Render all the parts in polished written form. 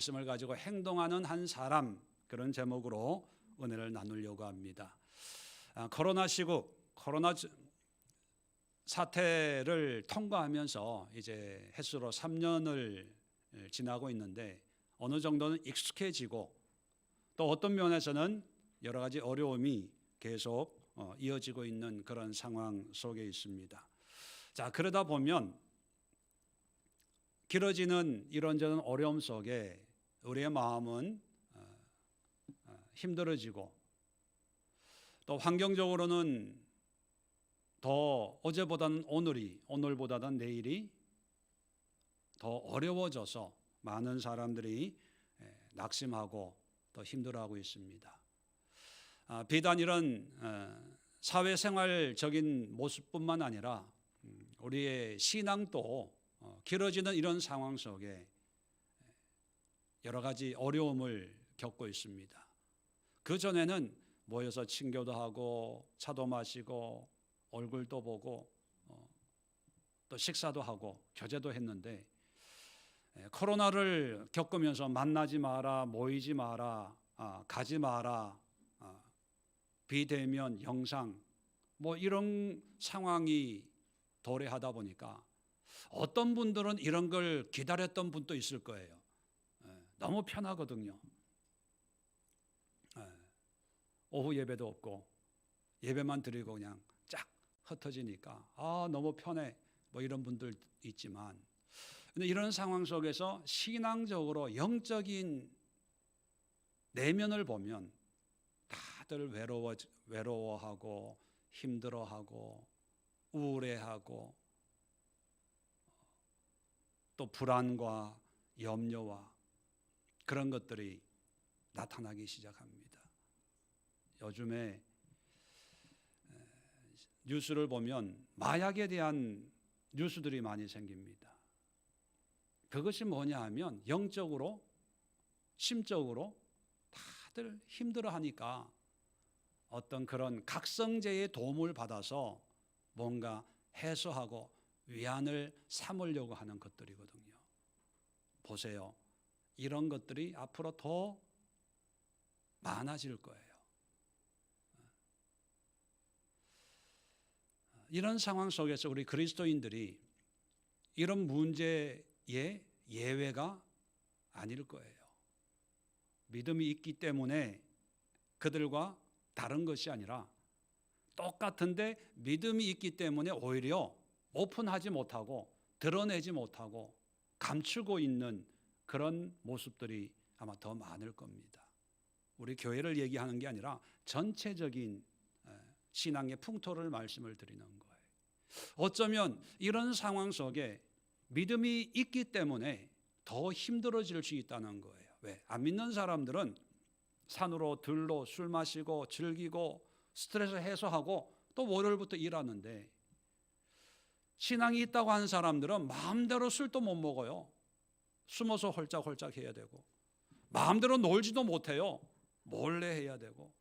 말씀을 가지고 행동하는 한 사람, 그런 제목으로 은혜를 나누려고 합니다. 코로나 시국, 코로나 사태를 통과하면서 이제 햇수로 3년을 지나고 있는데 어느 정도는 익숙해지고 또 어떤 면에서는 여러 가지 어려움이 계속 이어지고 있는 그런 상황 속에 있습니다. 자, 그러다 보면 길어지는 이런저런 어려움 속에 우리의 마음은 힘들어지고 또 환경적으로는 더 어제보다는 오늘보다는 내일이 더 어려워져서 많은 사람들이 낙심하고 또 힘들어하고 있습니다. 비단 이런 사회생활적인 모습뿐만 아니라 우리의 신앙도 길어지는 이런 상황 속에 여러 가지 어려움을 겪고 있습니다. 그 전에는 모여서 친교도 하고 차도 마시고 얼굴도 보고 또 식사도 하고 교제도 했는데 코로나를 겪으면서 만나지 마라, 모이지 마라, 가지 마라, 비대면, 영상 뭐 이런 상황이 도래하다 보니까 어떤 분들은 이런 걸 기다렸던 분도 있을 거예요. 너무 편하거든요. 오후 예배도 없고 예배만 드리고 그냥 쫙 흩어지니까 너무 편해 뭐 이런 분들 있지만, 근데 이런 상황 속에서 신앙적으로 영적인 내면을 보면 다들 외로워하고 힘들어하고 우울해하고 또 불안과 염려와 그런 것들이 나타나기 시작합니다. 요즘에 뉴스를 보면 마약에 대한 뉴스들이 많이 생깁니다. 그것이 뭐냐 하면 영적으로, 심적으로 다들 힘들어하니까 어떤 그런 각성제의 도움을 받아서 뭔가 해소하고 위안을 삼으려고 하는 것들이거든요. 보세요. 이런 것들이 앞으로 더 많아질 거예요. 이런 상황 속에서 우리 그리스도인들이 이런 문제의 예외가 아닐 거예요. 믿음이 있기 때문에 그들과 다른 것이 아니라 똑같은데 믿음이 있기 때문에 오히려 오픈하지 못하고 드러내지 못하고 감추고 있는 그런 모습들이 아마 더 많을 겁니다. 우리 교회를 얘기하는 게 아니라 전체적인 신앙의 풍토를 말씀을 드리는 거예요. 어쩌면 이런 상황 속에 믿음이 있기 때문에 더 힘들어질 수 있다는 거예요. 왜? 안 믿는 사람들은 산으로 들로 술 마시고 즐기고 스트레스 해소하고 또 월요일부터 일하는데, 신앙이 있다고 하는 사람들은 마음대로 술도 못 먹어요. 숨어서 홀짝홀짝 해야 되고, 마음대로 놀지도 못해요. 몰래 해야 되고,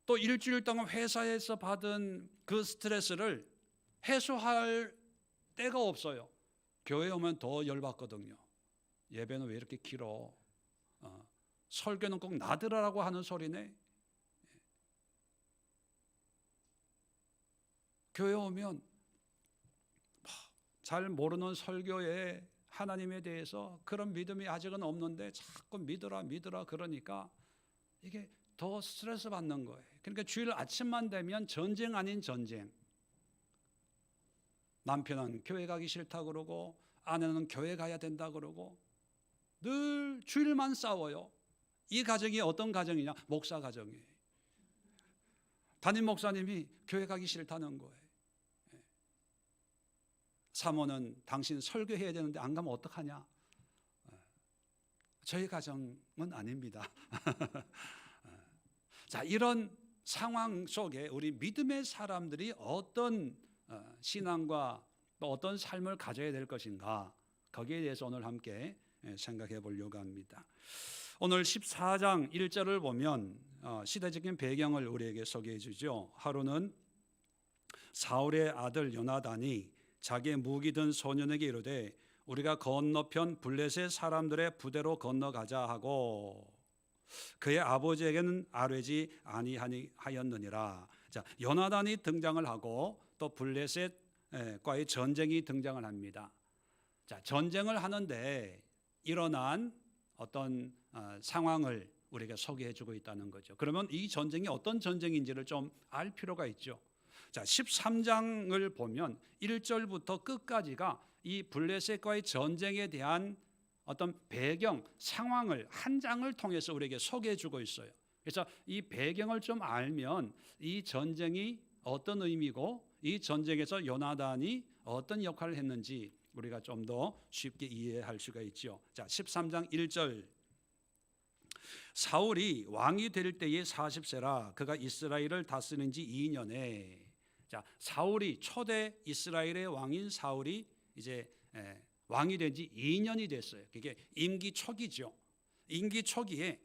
또 일주일 동안 회사에서 받은 그 스트레스를 해소할 때가 없어요. 교회 오면 더 열받거든요. 예배는 왜 이렇게 길어? 설교는 꼭 나들으라고 하는 소리네. 교회 오면 잘 모르는 설교에 하나님에 대해서 그런 믿음이 아직은 없는데 자꾸 믿으라 그러니까 이게 더 스트레스 받는 거예요. 그러니까 주일 아침만 되면 전쟁 아닌 전쟁. 남편은 교회 가기 싫다 그러고 아내는 교회 가야 된다 그러고 늘 주일만 싸워요. 이 가정이 어떤 가정이냐? 목사 가정이에요. 담임 목사님이 교회 가기 싫다는 거예요. 사모는 당신 설교해야 되는데 안 가면 어떡하냐? 저희 가정은 아닙니다. 자, 이런 상황 속에 우리 믿음의 사람들이 어떤 신앙과 또 어떤 삶을 가져야 될 것인가, 거기에 대해서 오늘 함께 생각해 보려고 합니다. 오늘 14장 1절을 보면 시대적인 배경을 우리에게 소개해 주죠. 하루는 사울의 아들 요나단이 자기의 무기 든 소년에게 이르되 우리가 건너편 블레셋 사람들의 부대로 건너가자 하고 그의 아버지에게는 아뢰지 아니하였느니라. 자, 요나단이 등장을 하고 또 블레셋과의 전쟁이 등장을 합니다. 자, 전쟁을 하는데 일어난 어떤 상황을 우리가 소개해주고 있다는 거죠. 그러면 이 전쟁이 어떤 전쟁인지를 좀 알 필요가 있죠. 자, 13장을 보면 1절부터 끝까지가 이 블레셋과의 전쟁에 대한 어떤 배경, 상황을 한 장을 통해서 우리에게 소개해주고 있어요. 그래서 이 배경을 좀 알면 이 전쟁이 어떤 의미고 이 전쟁에서 요나단이 어떤 역할을 했는지 우리가 좀 더 쉽게 이해할 수가 있죠. 자, 13장 1절. 사울이 왕이 될 때에 40세라 그가 이스라엘을 다스린 지 2년에. 자, 사울이 초대 이스라엘의 왕인 사울이 이제 왕이 된 지 2년이 됐어요. 그게 임기 초기죠. 임기 초기에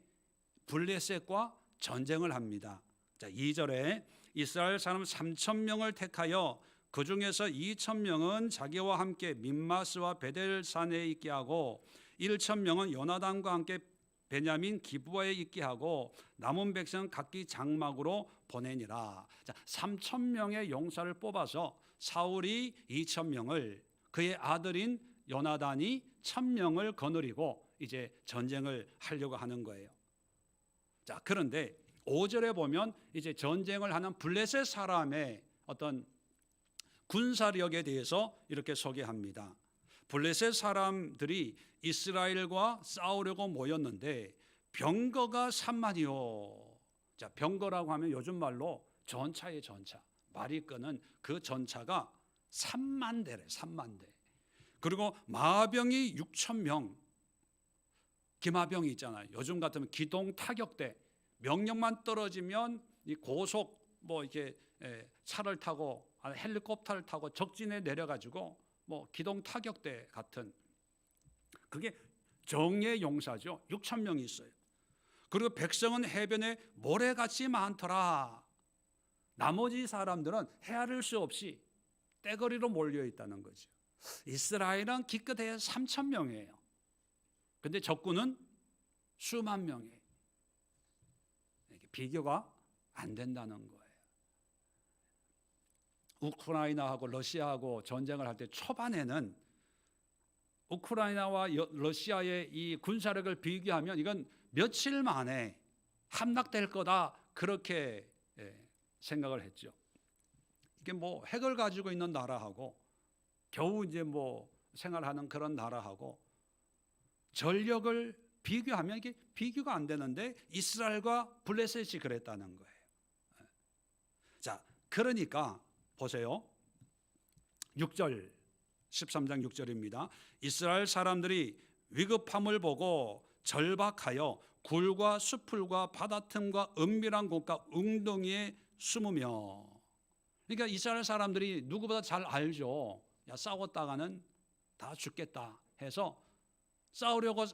블레셋과 전쟁을 합니다. 자, 2절에 이스라엘 사람 3,000명을 택하여 그 중에서 2,000명은 자기와 함께 민마스와 베델산에 있게 하고 1,000명은 요나단과 함께 베냐민 기브아에 있게 하고 남은 백성은 각기 장막으로 보내니라. 자, 3,000명의 용사를 뽑아서 사울이 2,000명을 그의 아들인 요나단이 1,000명을 거느리고 이제 전쟁을 하려고 하는 거예요. 자, 그런데 5절에 보면 이제 전쟁을 하는 블레셋 사람의 어떤 군사력에 대해서 이렇게 소개합니다. 블레셋 사람들이 이스라엘과 싸우려고 모였는데 병거가 3만이요. 자, 병거라고 하면 요즘 말로 전차의 전차, 말이 끄는 그 전차가 3만 대래, 3만 대. 그리고 마병이 6,000명. 기마병이 있잖아요. 요즘 같으면 기동 타격대. 명령만 떨어지면 이 고속 뭐 이렇게 차를 타고 헬리콥터를 타고 적진에 내려가지고 뭐 기동 타격대 같은 그게 정예 용사죠. 6,000명이 있어요. 그리고 백성은 해변에 모래같이 많더라. 나머지 사람들은 헤아릴 수 없이 떼거리로 몰려 있다는 거죠. 이스라엘은 기껏해야 3,000명이에요. 근데 적군은 수만 명이에요. 비교가 안 된다는 거예요. 우크라이나하고 러시아하고 전쟁을 할 때 초반에는 우크라이나와 러시아의 이 군사력을 비교하면 이건 며칠 만에 함락될 거다 그렇게 생각을 했죠. 이게 뭐 핵을 가지고 있는 나라하고 겨우 이제 뭐 생활하는 그런 나라하고 전력을 비교하면 이게 비교가 안 되는데 이스라엘과 블레셋이 그랬다는 거예요. 자, 그러니까 보세요. 6절 13장 6절입니다. 이스라엘 사람들이 위급함을 보고 절박하여 굴과 수풀과 바다 틈과 은밀한 곳과 웅덩이에 숨으며. 그러니까 이스라엘 사람들이 누구보다 잘 알죠. 야, 싸웠다가는 다 죽겠다 해서 싸우려고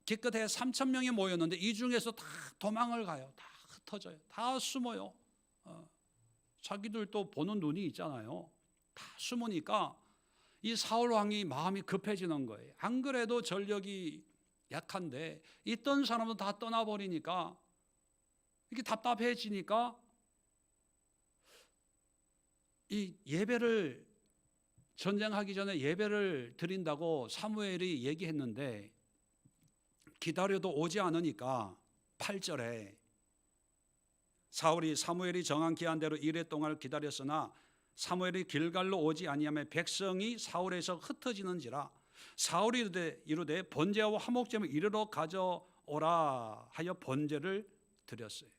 기껏해 3,000명이 모였는데 이 중에서 다 도망을 가요. 다 흩어져요. 다 숨어요. 자기들도 보는 눈이 있잖아요. 다 숨으니까 이 사울 왕이 마음이 급해지는 거예요. 안 그래도 전력이 약한데 있던 사람도 다 떠나버리니까 이게 답답해지니까 이 예배를 전쟁하기 전에 예배를 드린다고 사무엘이 얘기했는데 기다려도 오지 않으니까 8절에 사울이 사무엘이 정한 기한대로 이레 동안을 기다렸으나 사무엘이 길갈로 오지 아니하며 백성이 사울에서 흩어지는지라 사울이 이르되 번제와 화목제물 이르러 가져오라 하여 번제를 드렸어요.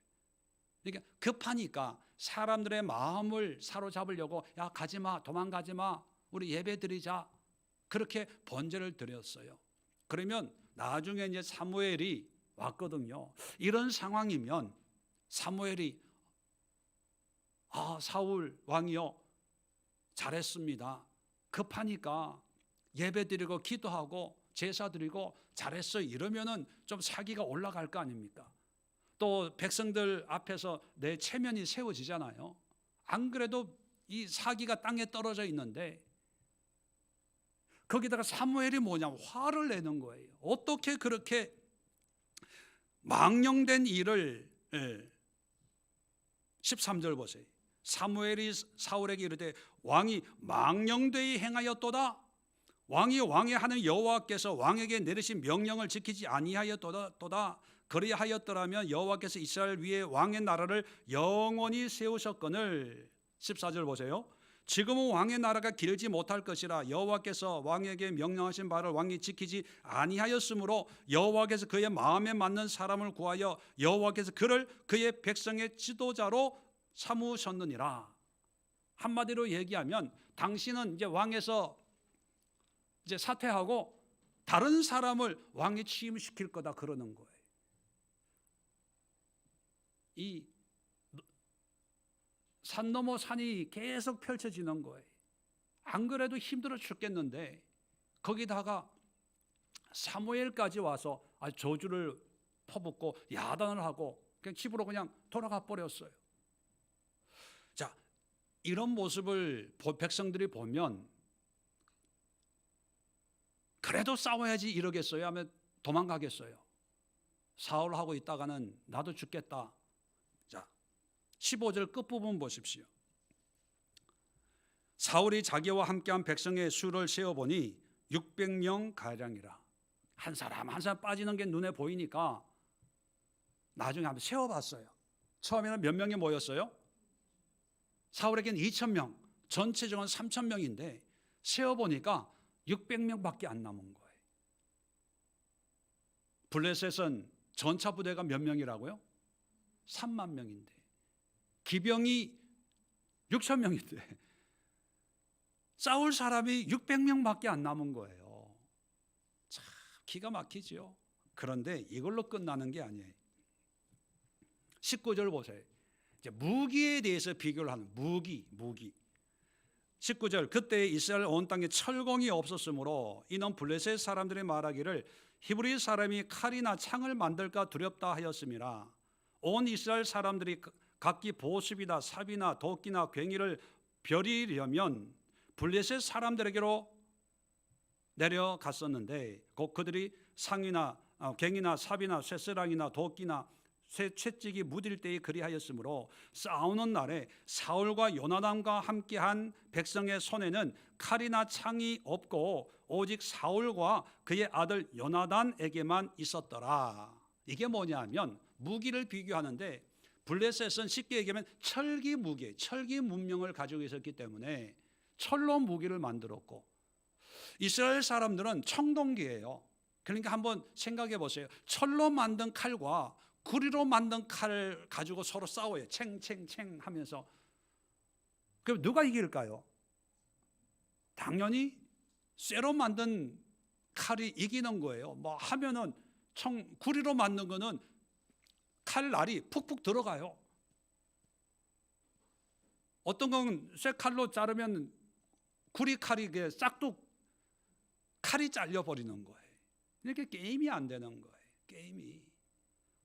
그러니까 급하니까 사람들의 마음을 사로잡으려고 야 가지마 도망가지마 우리 예배 드리자 그렇게 번제를 드렸어요. 그러면 나중에 이제 사무엘이 왔거든요. 이런 상황이면 사무엘이 사울 왕이요 잘했습니다. 급하니까 예배 드리고 기도하고 제사 드리고 잘했어요. 이러면은 좀 사기가 올라갈 거 아닙니까? 또 백성들 앞에서 내 체면이 세워지잖아요. 안 그래도 이 사기가 땅에 떨어져 있는데 거기다가 사무엘이 뭐냐, 화를 내는 거예요. 어떻게 그렇게 망령된 일을, 13절 보세요. 사무엘이 사울에게 이르되 왕이 망령되이 행하였도다. 왕이 왕의 하는 여호와께서 왕에게 내리신 명령을 지키지 아니하였도다. 그리하였더라면 여호와께서 이스라엘 위에 왕의 나라를 영원히 세우셨거늘. 14절 보세요. 지금은 왕의 나라가 길지 못할 것이라 여호와께서 왕에게 명령하신 바를 왕이 지키지 아니하였으므로 여호와께서 그의 마음에 맞는 사람을 구하여 여호와께서 그를 그의 백성의 지도자로 삼으셨느니라. 한마디로 얘기하면 당신은 이제 왕에서 이제 사퇴하고 다른 사람을 왕에 취임시킬 거다 그러는 거예요. 이 산 넘어 산이 계속 펼쳐지는 거예요. 안 그래도 힘들어 죽겠는데 거기다가 사무엘까지 와서 저주를 퍼붓고 야단을 하고 그냥 집으로 그냥 돌아가 버렸어요. 자, 이런 모습을 백성들이 보면 그래도 싸워야지 이러겠어요? 하면 도망가겠어요? 사울하고 있다가는 나도 죽겠다. 자, 15절 끝부분 보십시오. 사울이 자기와 함께한 백성의 수를 세어보니 600명 가량이라. 한 사람 한 사람 빠지는 게 눈에 보이니까 나중에 한번 세어봤어요. 처음에는 몇 명이 모였어요? 사울에게는 2,000명, 전체적으로 3,000명인데 세어보니까 600명밖에 안 남은 거예요. 블레셋은 전차 부대가 몇 명이라고요? 3만 명인데 기병이 6,000명인데 싸울 사람이 600명밖에 안 남은 거예요. 참 기가 막히죠. 그런데 이걸로 끝나는 게 아니에요. 19절 보세요. 이제 무기에 대해서 비교를 하는 무기. 19절 그때 이스라엘 온 땅에 철공이 없었으므로 이는 블레셋 사람들이 말하기를 히브리 사람이 칼이나 창을 만들까 두렵다 하였음이라. 온 이스라엘 사람들이 각기 보습이나 삽이나 도끼나 괭이를 벼리려면 블레셋 사람들에게로 내려갔었는데 곧 그들이 상이나 괭이나 삽이나 쇠스랑이나 도끼나 채찍이 무딜 때에 그리하였으므로 싸우는 날에 사울과 요나단과 함께한 백성의 손에는 칼이나 창이 없고 오직 사울과 그의 아들 요나단에게만 있었더라. 이게 뭐냐면 무기를 비교하는데 블레셋은 쉽게 얘기하면 철기 무기, 철기 문명을 가지고 있었기 때문에 철로 무기를 만들었고 이스라엘 사람들은 청동기예요. 그러니까 한번 생각해 보세요. 철로 만든 칼과 구리로 만든 칼을 가지고 서로 싸워요. 챙챙챙 하면서. 그럼 누가 이길까요? 당연히 쇠로 만든 칼이 이기는 거예요. 뭐 하면은 구리로 만든 거는 칼날이 푹푹 들어가요. 어떤 건 쇠 칼로 자르면 구리 칼이 싹둑 칼이 잘려 버리는 거예요. 이렇게 게임이 안 되는 거예요. 게임이.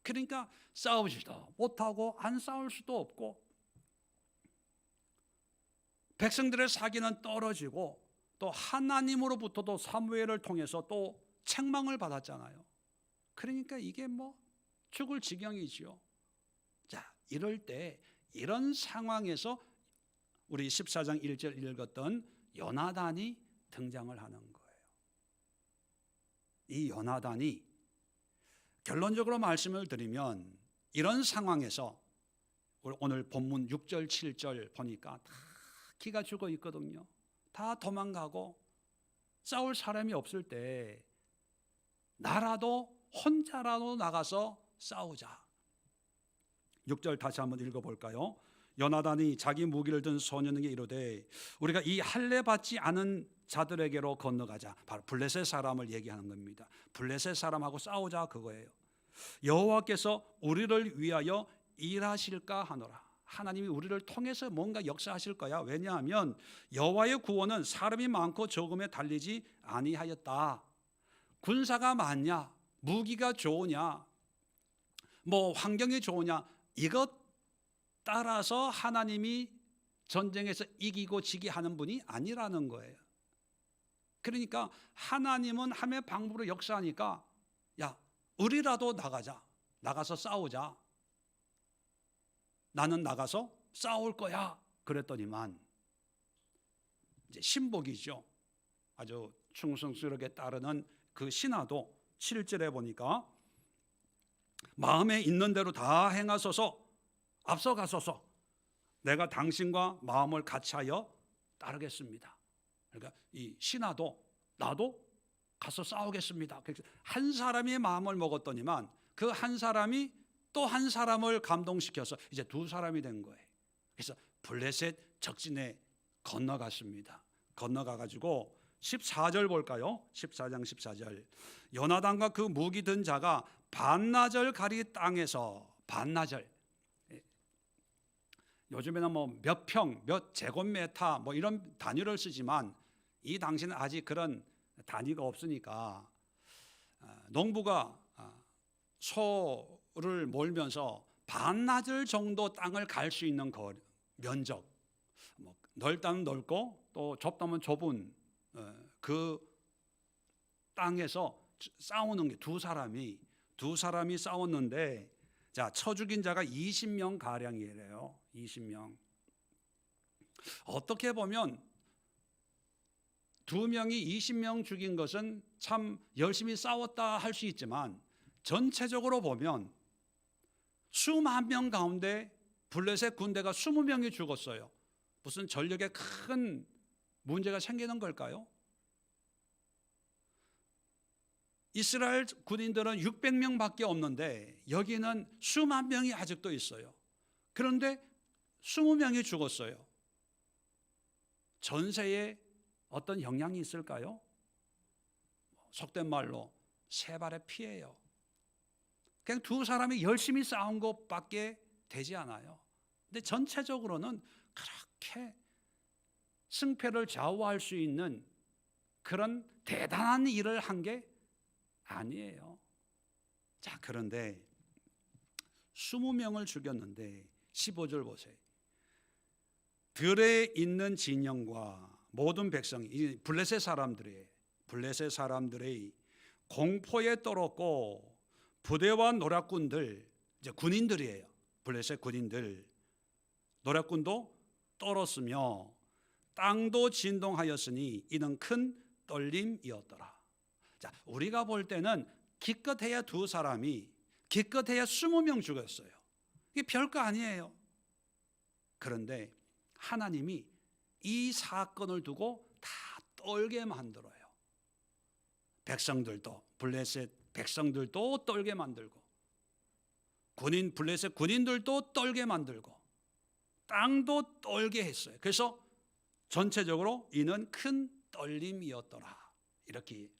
그러니까 싸우지도 못하고 안 싸울 수도 없고 백성들의 사기는 떨어지고 또 하나님으로부터도 사무엘을 통해서 또 책망을 받았잖아요. 그러니까 이게 뭐 죽을 지경이지요. 자, 이럴 때 이런 상황에서 우리 14장 1절 읽었던 요나단이 등장을 하는 거예요. 이 요나단이 결론적으로 말씀을 드리면 이런 상황에서 오늘 본문 6절 7절 보니까 다 기가 죽어 있거든요. 다 도망가고 싸울 사람이 없을 때 나라도 혼자라도 나가서 싸우자. 6절 다시 한번 읽어볼까요? 요나단이 자기 무기를 든 소년에게 이르되 우리가 이 할례 받지 않은 자들에게로 건너가자. 바로 블레셋 사람을 얘기하는 겁니다. 블레셋 사람하고 싸우자 그거예요. 여호와께서 우리를 위하여 일하실까 하노라. 하나님이 우리를 통해서 뭔가 역사하실 거야. 왜냐하면 여호와의 구원은 사람이 많고 적음에 달리지 아니하였다. 군사가 많냐, 무기가 좋으냐, 뭐 환경이 좋으냐, 이것 따라서 하나님이 전쟁에서 이기고 지게 하는 분이 아니라는 거예요. 그러니까 하나님은 함의 방법으로 역사하니까 야, 우리라도 나가서 싸우자. 나는 나가서 싸울 거야. 그랬더니만 이제 신복이죠. 아주 충성스럽게 따르는 그 신하도 7절에 보니까 마음에 있는 대로 다 행하소서, 앞서가소서. 내가 당신과 마음을 같이하여 따르겠습니다. 그러니까 이 신하도 나도 가서 싸우겠습니다. 한 사람이 마음을 먹었더니만 그 한 사람이 또 한 사람을 감동시켜서 이제 두 사람이 된 거예요. 그래서 블레셋 적진에 건너갔습니다. 건너가가지고 14절 볼까요? 14장 14절. 요나단과 그 무기 든 자가 반나절 가리 땅에서, 반나절, 요즘에는 뭐 몇 평, 몇 제곱미터 뭐 이런 단위를 쓰지만 이 당시는 아직 그런 단위가 없으니까 농부가 소를 몰면서 반나절 정도 땅을 갈 수 있는 면적, 뭐 넓다면 넓고 또 좁다면 좁은 그 땅에서 싸우는 게 두 사람이 싸웠는데, 자, 쳐 죽인 자가 20명 가량이래요. 20명. 어떻게 보면 두 명이 20명 죽인 것은 참 열심히 싸웠다 할 수 있지만 전체적으로 보면 수만 명 가운데 블레셋 군대가 20명이 죽었어요. 무슨 전력에 큰 문제가 생기는 걸까요? 이스라엘 군인들은 600명밖에 없는데 여기는 수만 명이 아직도 있어요. 그런데 20명이 죽었어요. 전세에 어떤 영향이 있을까요? 속된 말로 세 발의 피예요. 그냥 두 사람이 열심히 싸운 것밖에 되지 않아요. 근데 전체적으로는 그렇게 승패를 좌우할 수 있는 그런 대단한 일을 한 게 아니에요. 자, 그런데 20명을 죽였는데 15절 보세요. 들에 있는 진영과 모든 백성이, 블레셋 사람들의 공포에 떨었고 부대와 노략군들, 이제 군인들이에요. 블레셋 군인들, 노략군도 떨었으며 땅도 진동하였으니 이는 큰 떨림이었더라. 자, 우리가 볼 때는 기껏해야 두 사람이, 기껏해야 20명 죽었어요. 이게 별거 아니에요. 그런데 하나님이 이 사건을 두고 다 떨게 만들어요. 백성들도, 블레셋 백성들도 떨게 만들고, 블레셋 군인들도 떨게 만들고, 땅도 떨게 했어요. 그래서 전체적으로 이는 큰 떨림이었더라, 이렇게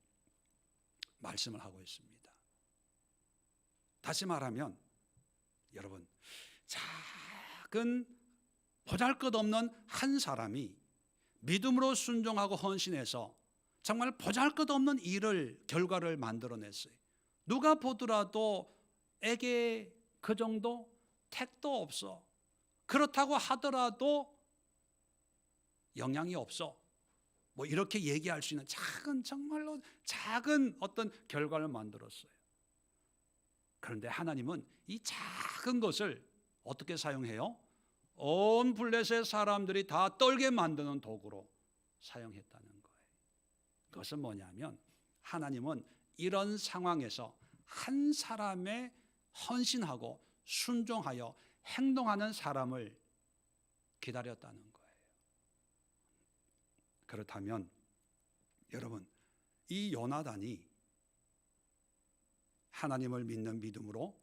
말씀을 하고 있습니다. 다시 말하면 여러분, 작은 보잘것없는 한 사람이 믿음으로 순종하고 헌신해서 정말 보잘것없는 결과를 만들어냈어요. 누가 보더라도 에게 그 정도 택도 없어, 그렇다고 하더라도 영향이 없어, 뭐 이렇게 얘기할 수 있는 정말로 작은 어떤 결과를 만들었어요. 그런데 하나님은 이 작은 것을 어떻게 사용해요? 온 블레셋 사람들이 다 떨게 만드는 도구로 사용했다는 거예요. 그것은 뭐냐면 하나님은 이런 상황에서 한 사람의 헌신하고 순종하여 행동하는 사람을 기다렸다는 거예요. 그렇다면 여러분, 이 요나단이 하나님을 믿는 믿음으로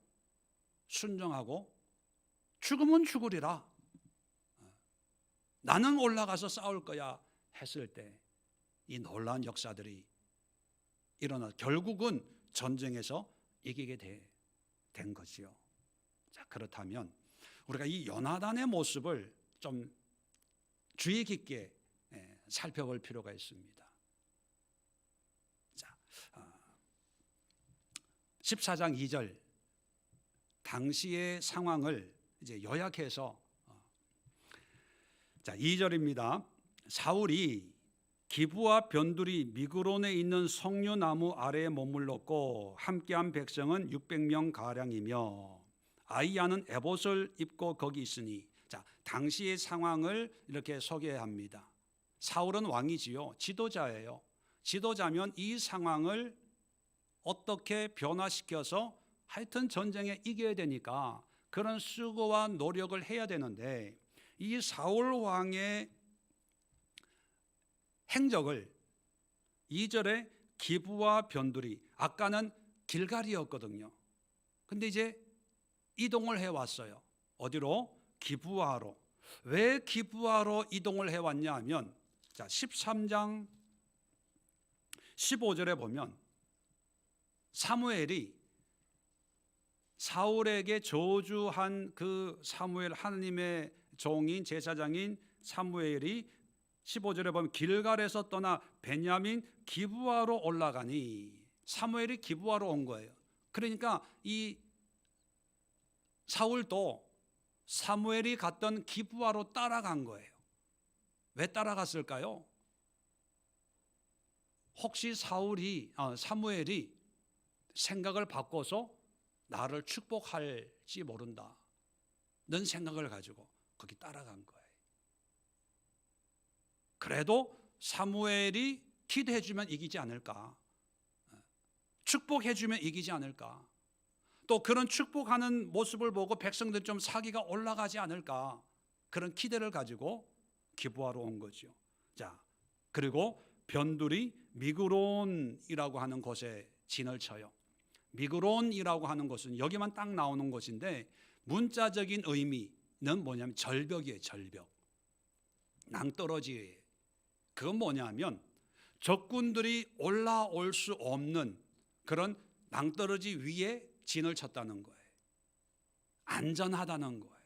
순종하고 죽으면 죽으리라, 나는 올라가서 싸울 거야 했을 때 이 놀라운 역사들이 일어나 결국은 전쟁에서 이기게 된 거지요. 자, 그렇다면 우리가 이 요나단의 모습을 좀 주의 깊게 살펴볼 필요가 있습니다. 자, 14장 2절, 당시의 상황을 이제 요약해서, 자, 2절입니다. 사울이 기브와 변두리 미그론에 있는 석류나무 아래에 머물렀고 함께한 백성은 600명 가량이며 아이야는 에봇을 입고 거기 있으니. 자, 당시의 상황을 이렇게 소개합니다. 사울은 왕이지요. 지도자예요. 지도자면 이 상황을 어떻게 변화시켜서 하여튼 전쟁에 이겨야 되니까 그런 수고와 노력을 해야 되는데, 이 사울 왕의 행적을 2절에 기브와 변두리, 아까는 길갈이었거든요. 근데 이제 이동을 해왔어요. 어디로? 기브아로. 왜 기브아로 이동을 해왔냐 하면, 자, 13장 15절에 보면 사무엘이 사울에게 저주한 그 사무엘, 하나님의 종인 제사장인 사무엘이 15절에 보면 길갈에서 떠나 베냐민 기브아로 올라가니. 사무엘이 기브아로 온 거예요. 그러니까 이 사울도 사무엘이 갔던 기브아로 따라간 거예요. 왜 따라갔을까요? 혹시 사무엘이 생각을 바꿔서 나를 축복할지 모른다 는 생각을 가지고 거기 따라간 거예요. 그래도 사무엘이 기도해주면 이기지 않을까, 축복해주면 이기지 않을까, 또 그런 축복하는 모습을 보고 백성들 좀 사기가 올라가지 않을까, 그런 기대를 가지고 기브아로 온 거죠. 자, 그리고 변두리 미그론이라고 하는 곳에 진을 쳐요. 미그론이라고 하는 것은 여기만 딱 나오는 곳인데 문자적인 의미는 뭐냐면 절벽이에요. 절벽, 낭떠러지예요. 그건 뭐냐면 적군들이 올라올 수 없는 그런 낭떠러지 위에 진을 쳤다는 거예요. 안전하다는 거예요.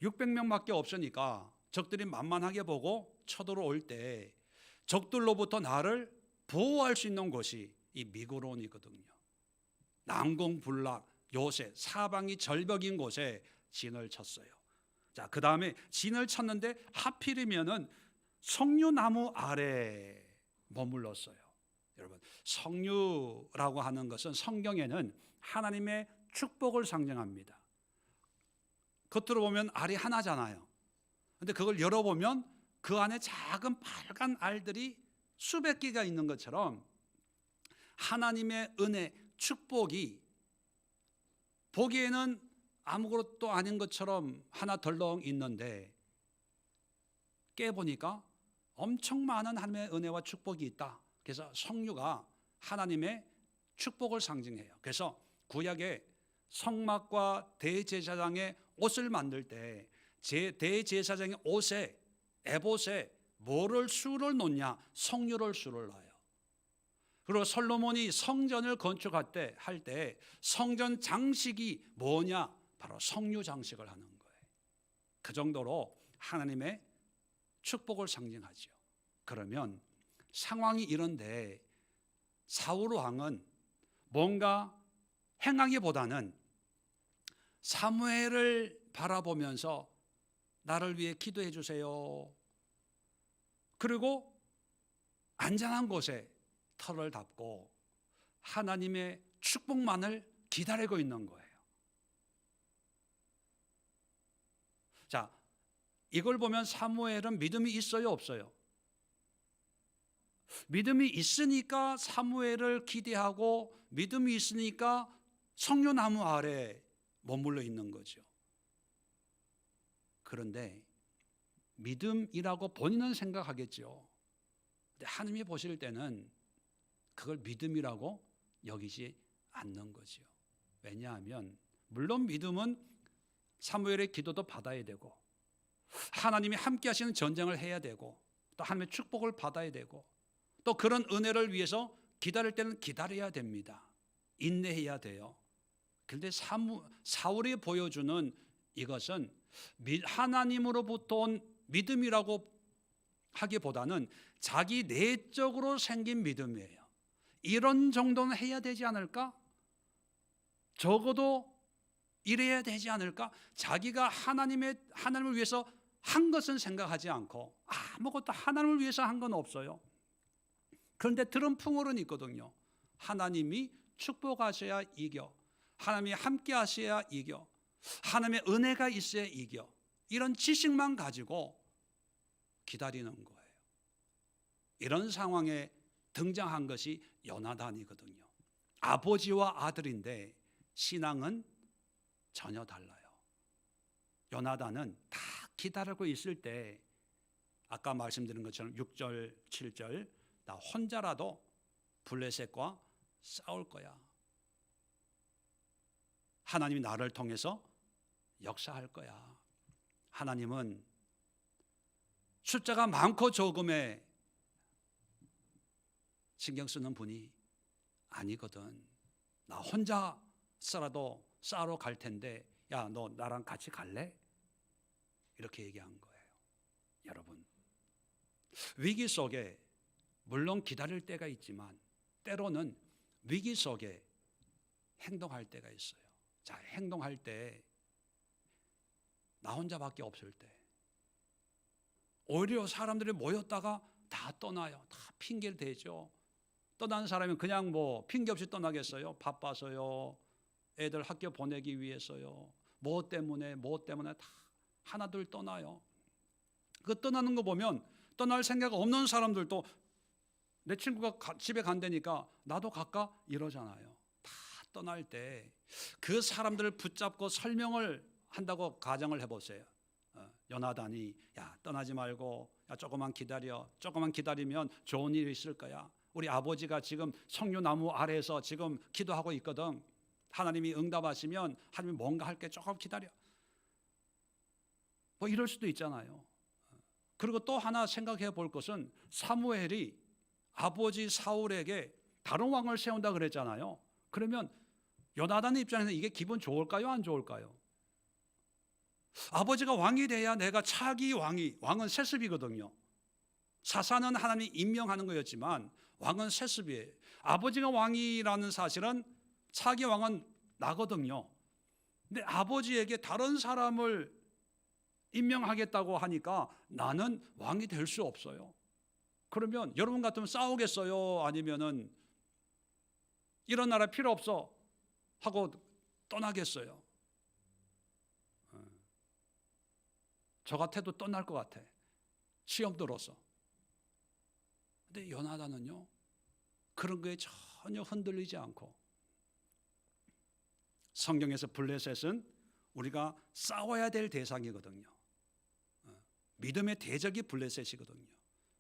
600명밖에 없으니까 적들이 만만하게 보고 쳐들어올 때 적들로부터 나를 보호할 수 있는 곳이 이 미그론이거든요. 난공불락, 요새 사방이 절벽인 곳에 진을 쳤어요. 자, 그 다음에 진을 쳤는데 하필이면은 석류나무 아래 머물렀어요. 여러분, 석류라고 하는 것은 성경에는 하나님의 축복을 상징합니다. 겉으로 보면 알이 하나잖아요. 근데 그걸 열어보면 그 안에 작은 빨간 알들이 수백 개가 있는 것처럼 하나님의 은혜, 축복이 보기에는 아무것도 아닌 것처럼 하나 덜렁 있는데 깨보니까 엄청 많은 하나님의 은혜와 축복이 있다. 그래서 석류가 하나님의 축복을 상징해요. 그래서 구약의 성막과 대제사장의 옷을 만들 때 대제사장의 옷에, 에봇에 뭐를 수를 놓냐? 석류를 수를 놔요. 그리고 솔로몬이 성전을 건축할 때 성전 장식이 뭐냐? 바로 석류 장식을 하는 거예요. 그 정도로 하나님의 축복을 상징하죠. 그러면 상황이 이런데 사울 왕은 뭔가 행하기보다는 사무엘을 바라보면서 나를 위해 기도해 주세요. 그리고 안전한 곳에 털을 닫고 하나님의 축복만을 기다리고 있는 거예요. 자, 이걸 보면 사무엘은 믿음이 있어요, 없어요? 믿음이 있으니까 사무엘을 기대하고 믿음이 있으니까 석류나무 아래 머물러 있는 거죠. 그런데 믿음이라고 본인은 생각하겠죠. 근데 하나님이 보실 때는 그걸 믿음이라고 여기지 않는 거죠. 왜냐하면 물론 믿음은 사무엘의 기도도 받아야 되고 하나님이 함께 하시는 전쟁을 해야 되고 또 하나님의 축복을 받아야 되고 또 그런 은혜를 위해서 기다릴 때는 기다려야 됩니다. 인내해야 돼요. 그런데 사울이 보여주는 이것은 하나님으로부터 온 믿음이라고 하기보다는 자기 내적으로 생긴 믿음이에요. 이런 정도는 해야 되지 않을까? 적어도 이래야 되지 않을까? 자기가 하나님을 위해서 한 것은 생각하지 않고 아무것도 하나님을 위해서 한 건 없어요. 그런데 들은 풍월은 있거든요. 하나님이 축복하셔야 이겨. 하나님이 함께 하셔야 이겨. 하나님의 은혜가 있어야 이겨. 이런 지식만 가지고 기다리는 거예요. 이런 상황에 등장한 것이 요나단이거든요. 아버지와 아들인데 신앙은 전혀 달라요. 요나단은 다 기다리고 있을 때 아까 말씀드린 것처럼 6절, 7절 나 혼자라도 블레셋과 싸울 거야. 하나님이 나를 통해서 역사할 거야. 하나님은 숫자가 많고 적음에 신경 쓰는 분이 아니거든. 나 혼자서라도 싸우러 갈 텐데 야, 너 나랑 같이 갈래? 이렇게 얘기한 거예요. 여러분, 위기 속에 물론 기다릴 때가 있지만 때로는 위기 속에 행동할 때가 있어요. 자, 행동할 때 나 혼자밖에 없을 때 오히려 사람들이 모였다가 다 떠나요. 다 핑계를 대죠. 떠나는 사람이 그냥 뭐 핑계 없이 떠나겠어요? 바빠서요. 애들 학교 보내기 위해서요. 뭐 때문에 다 하나둘 떠나요. 그 떠나는 거 보면 떠날 생각 없는 사람들도 내 친구가 집에 간다니까 나도 갈까? 이러잖아요. 다 떠날 때 그 사람들을 붙잡고 설명을 한다고 가정을 해보세요. 요나단이 야 떠나지 말고 야 조금만 기다려. 조금만 기다리면 좋은 일이 있을 거야. 우리 아버지가 지금 석류나무 아래에서 지금 기도하고 있거든. 하나님이 응답하시면 하나님이 뭔가 할게 조금 기다려. 뭐 이럴 수도 있잖아요. 그리고 또 하나 생각해 볼 것은 사무엘이 아버지 사울에게 다른 왕을 세운다 그랬잖아요. 그러면 요나단의 입장에서 이게 기분 좋을까요? 안 좋을까요? 아버지가 왕이 돼야 내가 차기 왕은 세습이거든요. 사사는 하나님이 임명하는 거였지만 왕은 세습이에요. 아버지가 왕이라는 사실은 차기 왕은 나거든요. 근데 아버지에게 다른 사람을 임명하겠다고 하니까 나는 왕이 될 수 없어요. 그러면 여러분 같으면 싸우겠어요? 아니면은 이런 나라 필요 없어 하고 떠나겠어요? 저 같아도 떠날 것 같아. 시험 들어서. 근데 요나단은요, 그런 거에 전혀 흔들리지 않고 성경에서 블레셋은 우리가 싸워야 될 대상이거든요. 믿음의 대적이 블레셋이거든요.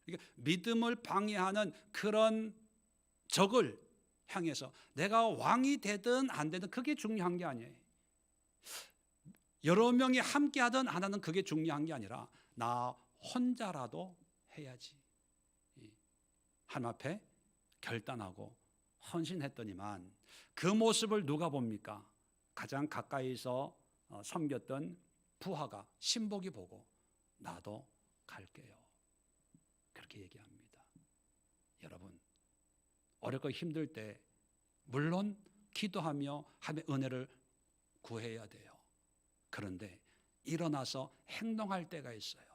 그러니까 믿음을 방해하는 그런 적을 향해서 내가 왕이 되든 안 되든 그게 중요한 게 아니에요. 여러 명이 함께 하든 안 하든 그게 중요한 게 아니라 나 혼자라도 해야지. 하나님 앞에 결단하고 헌신했더니만 그 모습을 누가 봅니까? 가장 가까이서 섬겼던 부하가 신복이 보고 나도 갈게요. 그렇게 얘기합니다. 여러분, 어렵고 힘들 때 물론 기도하며 하나님의 은혜를 구해야 돼요. 그런데 일어나서 행동할 때가 있어요.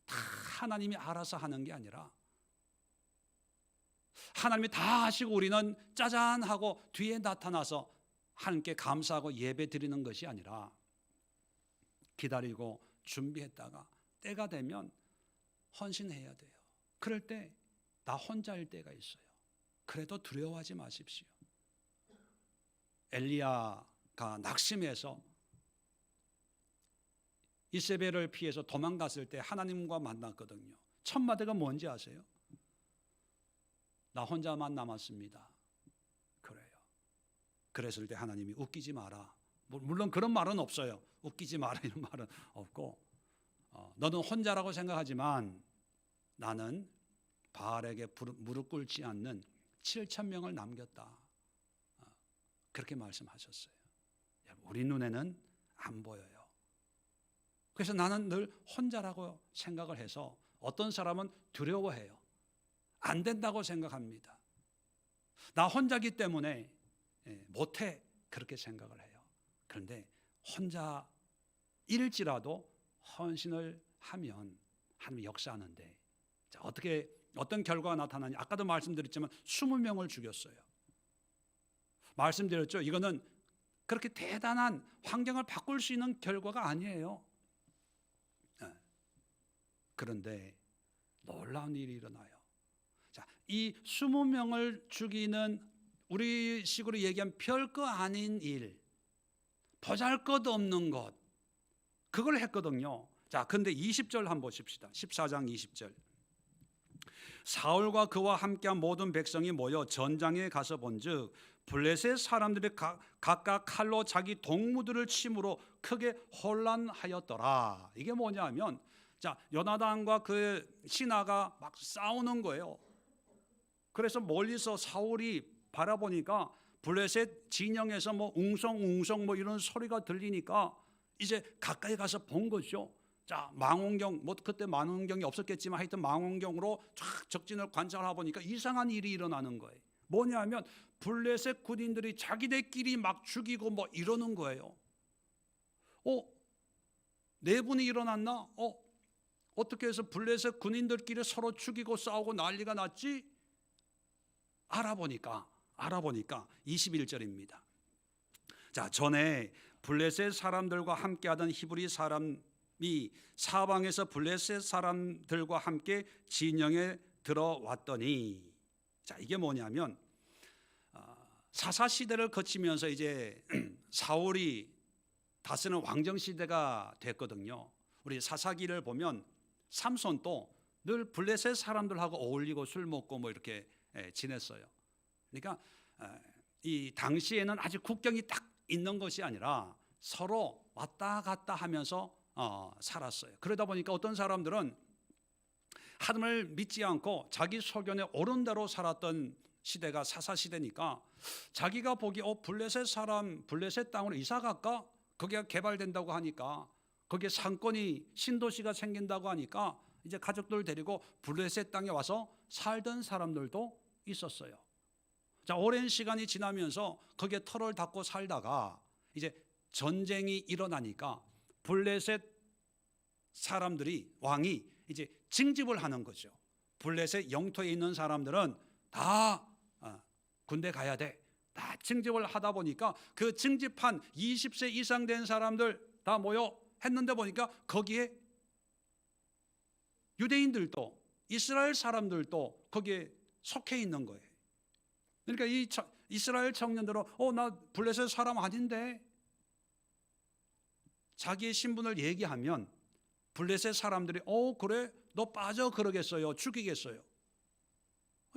다 하나님이 알아서 하는 게 아니라 하나님이 다 하시고 우리는 짜잔 하고 뒤에 나타나서 하나님께 감사하고 예배 드리는 것이 아니라 기다리고 준비했다가 때가 되면 헌신해야 돼요. 그럴 때 나 혼자일 때가 있어요. 그래도 두려워하지 마십시오. 엘리야가 낙심해서 이세벨을 피해서 도망갔을 때 하나님과 만났거든요. 첫 마디가 뭔지 아세요? 나 혼자만 남았습니다. 그래요. 그랬을 때 하나님이 웃기지 마라. 물론 그런 말은 없어요. 웃기지 마라 이런 말은 없고 너는 혼자라고 생각하지만 나는 바알에게 무릎 꿇지 않는 7,000명을 남겼다. 그렇게 말씀하셨어요. 우리 눈에는 안 보여요. 그래서 나는 늘 혼자라고 생각을 해서 어떤 사람은 두려워해요. 안 된다고 생각합니다. 나 혼자기 때문에 못해 그렇게 생각을 해요. 그런데 혼자일지라도 헌신을 하면 하나님이 역사하는데, 자, 어떤 결과가 나타나냐? 아까도 말씀드렸지만 20명을 죽였어요. 말씀드렸죠. 이거는 그렇게 대단한 환경을 바꿀 수 있는 결과가 아니에요. 그런데 놀라운 일이 일어나요. 자, 이 20명을 죽이는, 우리 식으로 얘기하면 별거 아닌 일, 보잘것없는 것, 그걸 했거든요. 자, 근데 20절 한번 보십시다. 14장 20절. 사울과 그와 함께한 모든 백성이 모여 전장에 가서 본즉 블레셋 사람들이 각각 칼로 자기 동무들을 침으로 크게 혼란하였더라. 이게 뭐냐면, 자, 요나단과 그 신하가 막 싸우는 거예요. 그래서 멀리서 사울이 바라보니까 블레셋 진영에서 뭐 웅성웅성 뭐 이런 소리가 들리니까 이제 가까이 가서 본 거죠. 자, 망원경, 뭐 그때 망원경이 없었겠지만 하여튼 망원경으로 쫙 적진을 관찰하다 보니까 이상한 일이 일어나는 거예요. 뭐냐면 블레셋 군인들이 자기들끼리 막 죽이고 뭐 이러는 거예요. 내분이 일어났나? 어떻게 해서 블레셋 군인들끼리 서로 죽이고 싸우고 난리가 났지? 알아보니까 21절입니다. 자, 전에 블레셋 사람들과 함께하던 히브리 사람이 사방에서 블레셋 사람들과 함께 진영에 들어왔더니, 자, 이게 뭐냐면 사사 시대를 거치면서 이제 사울이 다스리는 왕정 시대가 됐거든요. 우리 사사기를 보면 삼손도 늘 블레셋 사람들하고 어울리고 술 먹고 뭐 이렇게 지냈어요. 그러니까 이 당시에는 아직 국경이 딱 있는 것이 아니라 서로 왔다 갔다 하면서 살았어요. 그러다 보니까 어떤 사람들은 하나님을 믿지 않고 자기 소견에 옳은 대로 살았던 시대가 사사 시대니까 자기가 보기에 블레셋 땅으로 이사 갈까? 거기가 개발된다고 하니까, 거기에 상권이 신도시가 생긴다고 하니까 이제 가족들 데리고 블레셋 땅에 와서 살던 사람들도 있었어요. 자, 오랜 시간이 지나면서 거기에 터를 닫고 살다가 이제 전쟁이 일어나니까 블레셋 사람들이, 왕이 이제 징집을 하는 거죠. 블레셋 영토에 있는 사람들은 다 군대 가야 돼. 다 징집을 하다 보니까 그 징집한 20세 이상 된 사람들 다 모여 했는데 보니까 거기에 유대인들도 이스라엘 사람들도 거기에 속해 있는 거예요. 그러니까 이 이스라엘 청년들은 나 블레셋 사람 아닌데, 자기의 신분을 얘기하면 블레셋 사람들이 그래? 너 빠져 그러겠어요? 죽이겠어요?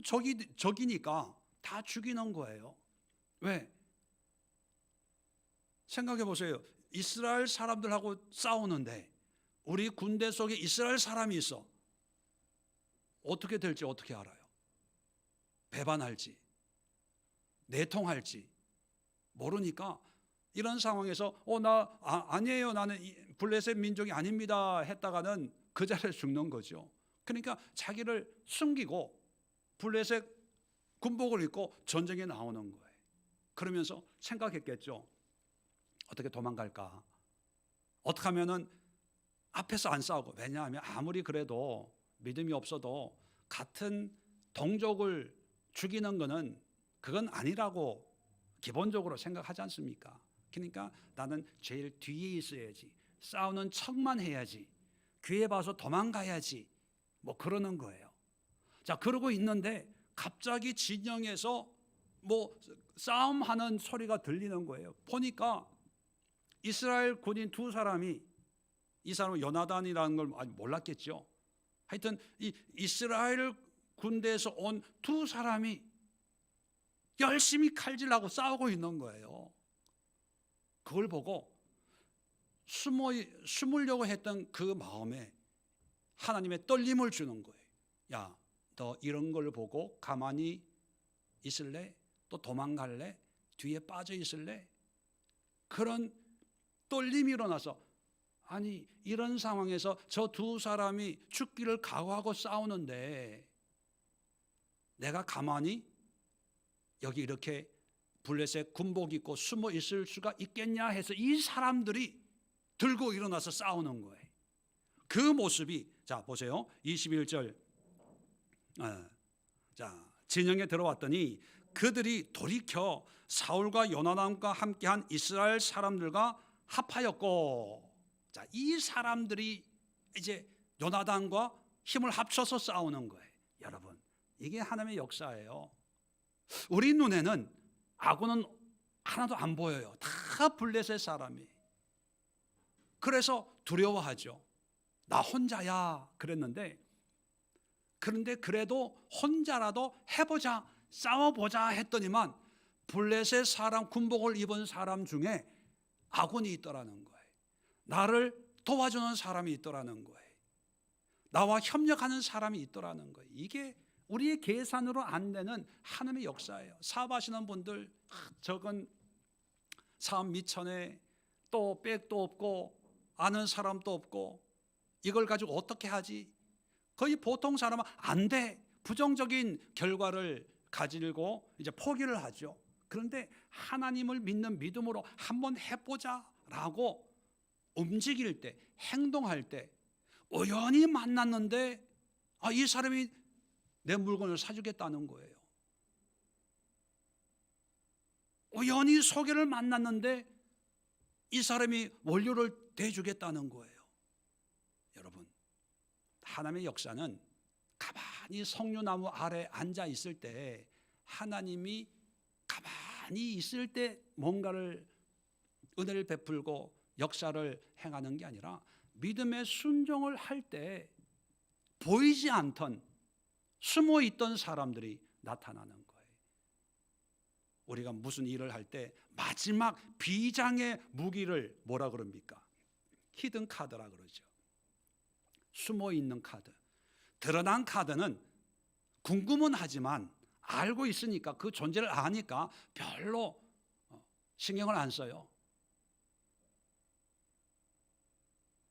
적이니까 다 죽이는 거예요. 왜? 생각해 보세요. 이스라엘 사람들하고 싸우는데 우리 군대 속에 이스라엘 사람이 있어. 어떻게 될지 어떻게 알아요? 배반할지 내통할지 모르니까 이런 상황에서 아니에요, 나는 블레셋 민족이 아닙니다 했다가는 그 자리에 죽는 거죠. 그러니까 자기를 숨기고 블레셋 군복을 입고 전쟁에 나오는 거예요. 그러면서 생각했겠죠. 어떻게 도망갈까? 어떻게 하면은 앞에서 안 싸우고, 왜냐하면 아무리 그래도 믿음이 없어도 같은 동족을 죽이는 거는 그건 아니라고 기본적으로 생각하지 않습니까? 그러니까 나는 제일 뒤에 있어야지, 싸우는 척만 해야지, 기회 봐서 도망가야지, 뭐 그러는 거예요. 자, 그러고 있는데 갑자기 진영에서 뭐 싸움하는 소리가 들리는 거예요. 보니까 이스라엘 군인 두 사람이, 이 사람은 요나단이라는 걸 아직 몰랐겠죠. 하여튼 이 이스라엘 군대에서 온 두 사람이 열심히 칼질하고 싸우고 있는 거예요. 그걸 보고 숨으려고 했던 그 마음에 하나님의 떨림을 주는 거예요. 야, 너 이런 걸 보고 가만히 있을래? 또 도망갈래? 뒤에 빠져 있을래? 그런 떨림이 일어나서, 아니 이런 상황에서 저 두 사람이 죽기를 각오하고 싸우는데 내가 가만히 여기 이렇게 블레셋 군복 입고 숨어 있을 수가 있겠냐 해서 이 사람들이 들고 일어나서 싸우는 거예요. 그 모습이, 자 보세요. 21절. 자, 진영에 들어왔더니 그들이 돌이켜 사울과 요나단과 함께한 이스라엘 사람들과 합하였고, 자, 이 사람들이 이제 요나단과 힘을 합쳐서 싸우는 거예요. 여러분, 이게 하나님의 역사예요. 우리 눈에는 아군은 하나도 안 보여요. 다 블레셋 사람이. 그래서 두려워하죠. 나 혼자야 그랬는데, 그런데 그래도 혼자라도 해보자, 싸워보자 했더니만 블레셋 사람, 군복을 입은 사람 중에 아군이 있더라는 거예요. 나를 도와주는 사람이 있더라는 거예요. 나와 협력하는 사람이 있더라는 거예요. 이게 우리의 계산으로 안 되는 하나님의 역사예요. 사업하시는 분들, 적은 사업 미천에 또 백도 없고 아는 사람도 없고 이걸 가지고 어떻게 하지? 거의 보통 사람은 안 돼, 부정적인 결과를 가지고 이제 포기를 하죠. 그런데 하나님을 믿는 믿음으로 한번 해보자라고 움직일 때, 행동할 때 우연히 만났는데 이 사람이 내 물건을 사주겠다는 거예요. 우연히 소개를 만났는데 이 사람이 원료를 대주겠다는 거예요. 여러분, 하나님의 역사는 가만히 석류나무 아래 앉아 있을 때, 하나님이 가만히 있을 때 뭔가를 은혜를 베풀고 역사를 행하는 게 아니라 믿음의 순종을 할 때 보이지 않던 숨어 있던 사람들이 나타나는 거예요. 우리가 무슨 일을 할 때 마지막 비장의 무기를 뭐라 그럽니까? 히든 카드라 그러죠. 숨어 있는 카드. 드러난 카드는 궁금은 하지만 알고 있으니까, 그 존재를 아니까 별로 신경을 안 써요.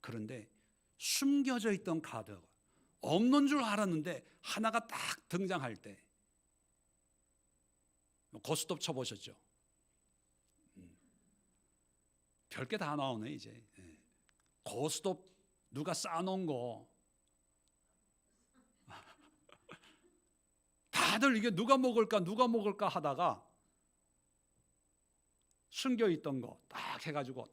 그런데 숨겨져 있던 카드, 없는 줄 알았는데 하나가 딱 등장할 때, 고스톱 쳐보셨죠? 별게 다 나오네 이제. 고스톱 누가 쌓아놓은 거 다들 이게 누가 먹을까 하다가 숨겨있던 거 딱 해가지고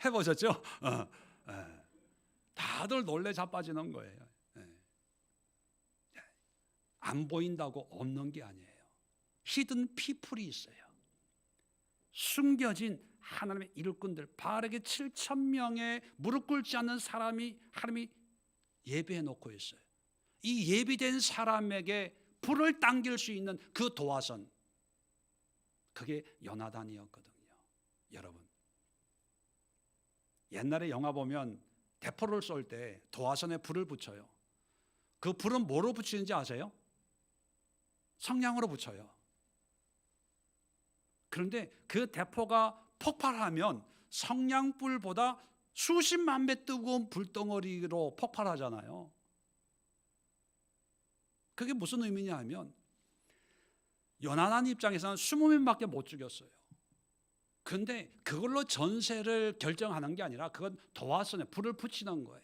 해보셨죠? 다들 놀래 자빠지는 거예요. 안 보인다고 없는 게 아니에요. 히든 피플이 있어요. 숨겨진 하나님의 일꾼들, 바르게 7,000명의 무릎 꿇지 않는 사람이 하나님이 예비해 놓고 있어요. 이 예비된 사람에게 불을 당길 수 있는 그 도화선, 그게 요나단이었거든요. 여러분, 옛날에 영화 보면 대포를 쏠 때 도화선에 불을 붙여요. 그 불은 뭐로 붙이는지 아세요? 성냥으로 붙여요. 그런데 그 대포가 폭발하면 성냥불보다 수십만 배 뜨거운 불덩어리로 폭발하잖아요. 그게 무슨 의미냐 하면, 요나단 입장에서는 20명밖에 못 죽였어요. 근데 그걸로 전세를 결정하는 게 아니라 그건 도화선에 불을 붙이는 거예요.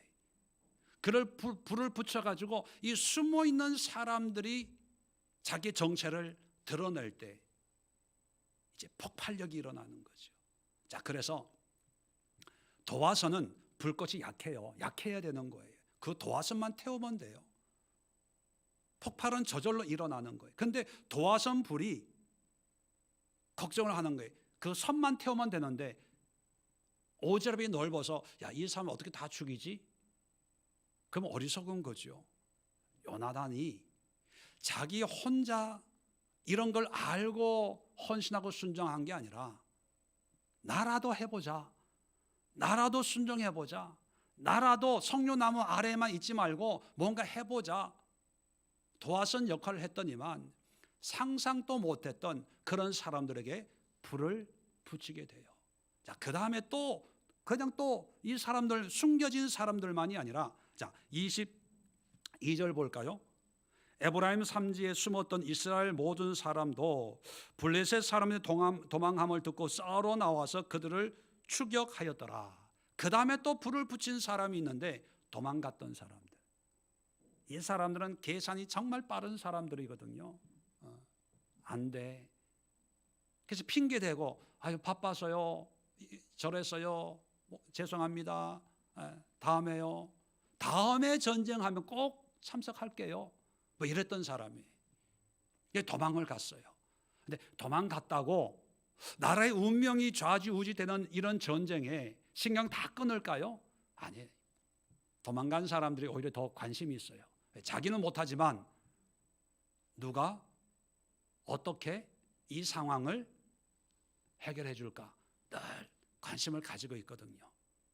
불을 붙여가지고 이 숨어있는 사람들이 자기 정체를 드러낼 때 이제 폭발력이 일어나는 거죠. 자, 그래서 도화선은 불꽃이 약해요. 약해야 되는 거예요. 그 도화선만 태우면 돼요. 폭발은 저절로 일어나는 거예요. 근데 도화선 불이 걱정을 하는 거예요. 그 선만 태우면 되는데 오지랖이 넓어서 이 사람 어떻게 다 죽이지? 그럼 어리석은 거죠. 요나단이 자기 혼자 이런 걸 알고 헌신하고 순종한 게 아니라, 나라도 해보자, 나라도 순종해보자, 나라도 석류나무 아래에만 있지 말고 뭔가 해보자, 도화선 역할을 했더니만 상상도 못했던 그런 사람들에게 불을 붙이게 돼요. 자, 그 다음에 또 그냥 또 이 사람들, 숨겨진 사람들만이 아니라, 자 22절 볼까요? 에브라임 산지에 숨었던 이스라엘 모든 사람도 블레셋 사람의 도망함을 듣고 싸우러 나와서 그들을 추격하였더라. 그 다음에 또 불을 붙인 사람이 있는데 도망갔던 사람들. 이 사람들은 계산이 정말 빠른 사람들이거든요. 안 돼. 그래서 핑계대고 아유 바빠서요, 저랬어요, 죄송합니다, 다음에요, 다음에 전쟁하면 꼭 참석할게요, 뭐 이랬던 사람이 도망을 갔어요. 근데 도망갔다고 나라의 운명이 좌지우지되는 이런 전쟁에 신경 다 끊을까요? 아니에요. 도망간 사람들이 오히려 더 관심이 있어요. 자기는 못하지만 누가 어떻게 이 상황을 해결해 줄까 늘 관심을 가지고 있거든요.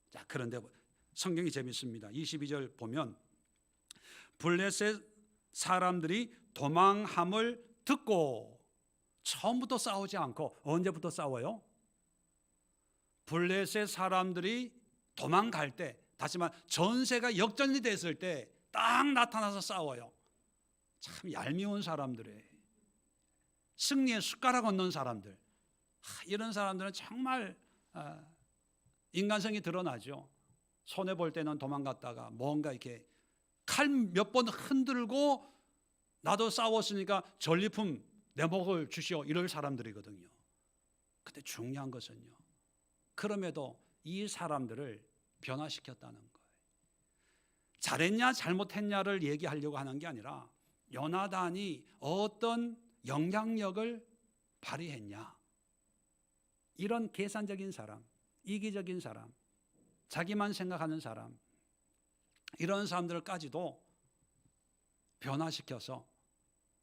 자, 그런데 성경이 재밌습니다. 22절 보면 블레셋 사람들이 도망함을 듣고, 처음부터 싸우지 않고 언제부터 싸워요? 블레셋 사람들이 도망갈 때, 다시 말해 전세가 역전이 됐을 때 딱 나타나서 싸워요. 참 얄미운 사람들이에요. 승리의 숟가락 얹는 사람들. 이런 사람들은 정말 인간성이 드러나죠. 손해 볼 때는 도망갔다가 뭔가 이렇게 칼 몇 번 흔들고 나도 싸웠으니까 전리품 내 목을 주시오, 이럴 사람들이거든요. 근데 중요한 것은요, 그럼에도 이 사람들을 변화시켰다는 거예요. 잘했냐 잘못했냐를 얘기하려고 하는 게 아니라 요나단이 어떤 영향력을 발휘했냐, 이런 계산적인 사람, 이기적인 사람, 자기만 생각하는 사람, 이런 사람들까지도 변화시켜서